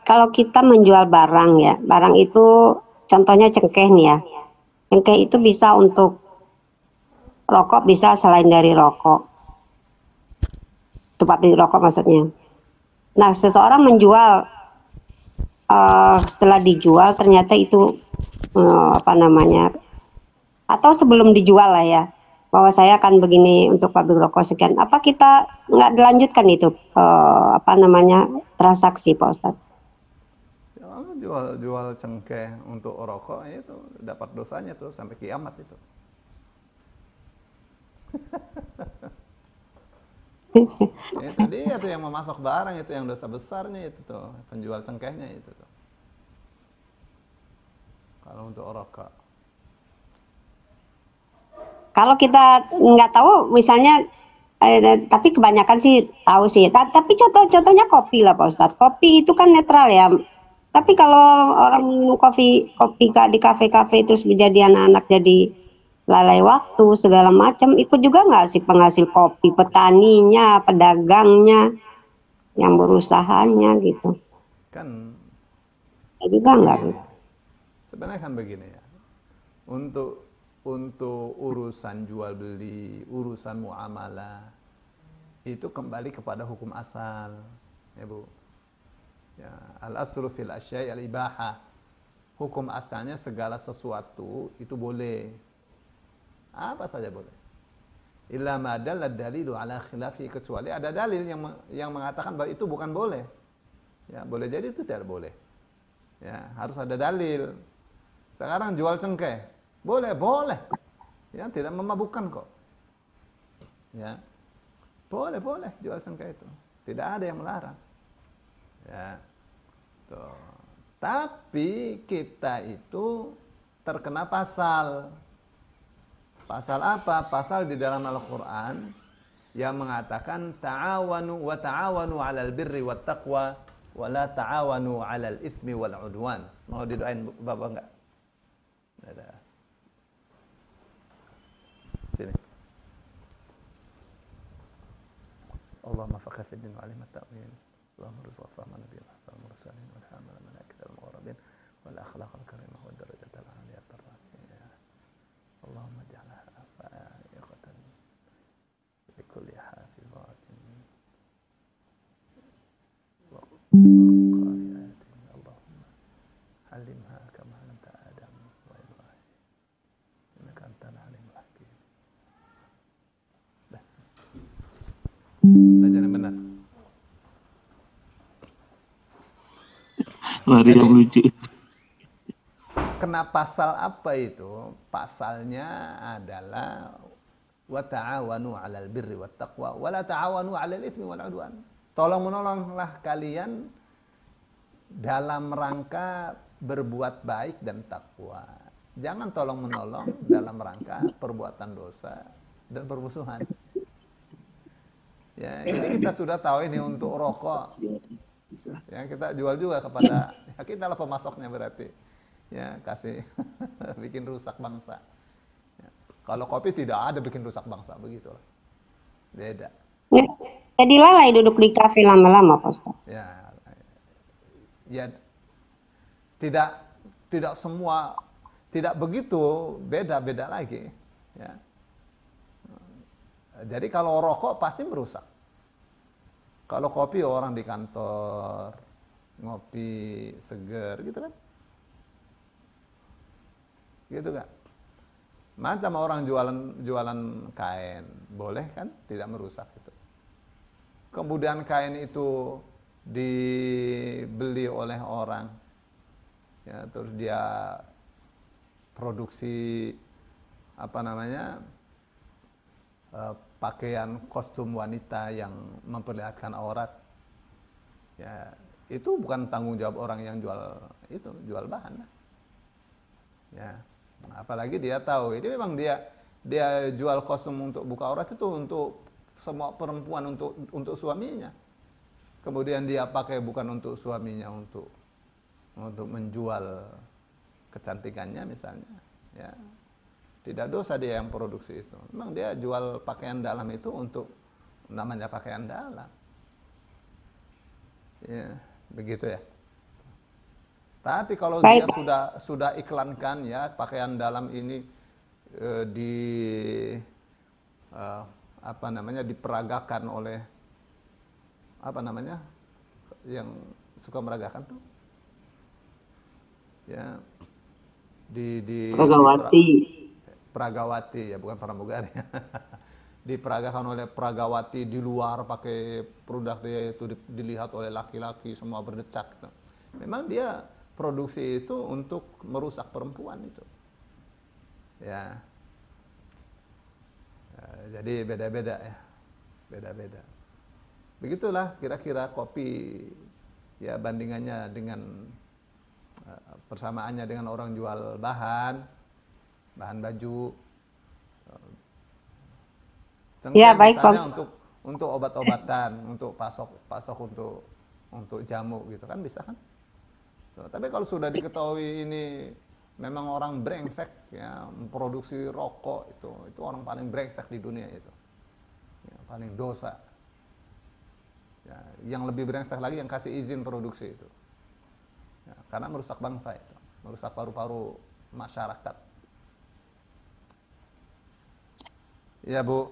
Kalau kita menjual barang ya, barang itu contohnya cengkeh nih ya. Cengkeh itu bisa untuk rokok, bisa selain dari rokok. Itu pabrik rokok maksudnya. Nah, seseorang menjual, setelah dijual ternyata itu apa namanya? Atau sebelum dijual lah ya, bahwa saya akan begini untuk pabrik rokok sekian. Apa kita nggak dilanjutkan itu apa namanya transaksi, Pak Ustadz? Ya, kalau jual cengkeh untuk rokok itu dapat dosanya tuh sampai kiamat itu. Itu dia tuh yang memasok barang itu yang dosa besarnya itu tuh, penjual cengkehnya itu tuh. Kalau untuk rokok. Kalau kita nggak tahu, misalnya, tapi kebanyakan sih tahu sih. Tapi contohnya kopi lah Pak Ustadz. Kopi itu kan netral ya. Tapi kalau orang minum kopi kopi di kafe-kafe terus menjadi anak-anak jadi lalai waktu segala macam, ikut juga nggak sih penghasil kopi, petaninya, pedagangnya, yang berusahanya gitu. Kan Juga kan nggak begini. gitu. Sebenarnya kan begini ya. Untuk urusan jual beli, urusan muamalah itu kembali kepada hukum asal, ya Bu. Ya, al aslu fil asya'i al ibahah. Hukum asalnya segala sesuatu itu boleh. Apa saja boleh. Illa ma dalla dalilu ala khilafi, kecuali ada dalil yang mengatakan bahwa itu bukan boleh. Ya, boleh jadi itu tidak boleh. Ya, harus ada dalil. Sekarang jual cengkeh. Boleh, boleh. Ya, tidak memabukkan kok. Ya. Boleh, boleh jual cengkeh itu. Tidak ada yang melarang. Ya. Tuh. Tapi kita itu terkena pasal. Pasal apa? Pasal di dalam Al-Qur'an yang mengatakan ta'awanu wa ta'awanu 'alal birri wat taqwa wa la ta'awanu 'alal itsmi wal 'udwan. Mau didoain Bapak enggak? Ada. Sini. Allahumma faqih fid din wa 'alim at-ta'wil. Allahumma rizq fahma nabiyina wal mursalin wal hamala malaikata al muqarrabin wal akhlaq al karimah wad darajat al 'aliyah ar-rafi'ah. Allahumma ij'alha fa'iqatan li kulli hafizatin wa qari'atin. Allahumma علمها كما علمت آدم وإبراهيم إنك أنت العليم الحكيم. Belajar yang benar. Lari yang Jadi lucu. kena pasal apa itu? Pasalnya adalah wa ta'awanu 'alal birri wat taqwa wa la ta'awanu 'alal itsmi wal 'udwan. Tolong menolonglah kalian dalam rangka berbuat baik dan takwa. Jangan tolong menolong dalam rangka perbuatan dosa dan permusuhan. Ya, jadi kita sudah tahu ini untuk rokok. Ya, kita jual juga kepada ya kita lah pemasoknya berarti. Ya, kasih bikin rusak bangsa. Ya. Kalau kopi tidak ada bikin rusak bangsa, begitulah. Beda. Ya, jadi lalai duduk di kafe lama-lama Pak Ustadz. Ya, ya tidak tidak semua tidak begitu, beda-beda lagi. Ya. Jadi kalau rokok pasti merusak. Kalau kopi orang di kantor ngopi seger gitu kan, gitu kan. Macam orang jualan kain, boleh kan, tidak merusak itu. Kemudian kain itu dibeli oleh orang, ya, terus dia produksi apa namanya pakaian kostum wanita yang memperlihatkan aurat, ya itu bukan tanggung jawab orang yang jual bahan, ya. Apalagi dia tahu ini memang dia jual kostum untuk buka aurat itu untuk semua perempuan, untuk suaminya. Kemudian dia pakai bukan untuk suaminya, untuk menjual kecantikannya misalnya, ya. Tidak dosa dia yang produksi itu. Memang dia jual pakaian dalam itu untuk namanya pakaian dalam. Ya. begitu ya. Tapi kalau Baik. dia sudah iklankan ya pakaian dalam ini di apa namanya diperagakan oleh apa namanya yang suka meragakan tuh ya di Pragawati. Pragawati ya, bukan pramugari. Diperagakan oleh Pragawati di luar pakai produk dia itu dilihat oleh laki-laki semua berdecak. Memang dia produksi itu untuk merusak perempuan itu. Ya. Jadi beda-beda ya. Beda-beda. Begitulah kira-kira kopi ya bandingannya dengan persamaannya dengan orang jual bahan baju. Ya, Cengkeh baik Pak misalnya Ustadz. untuk obat-obatan, untuk pasok untuk jamu gitu kan bisa kan? Tapi kalau sudah diketahui ini memang orang brengsek ya memproduksi rokok itu orang paling brengsek di dunia itu. Ya, paling dosa. Ya, yang lebih brengsek lagi yang kasih izin produksi itu. Ya, karena merusak bangsa itu, merusak paru-paru masyarakat. Ya, Bu.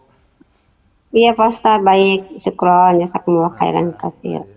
Iya Pak Ustadz, baik. Syukron, jazakumullah khairan Nah, katsir. iya.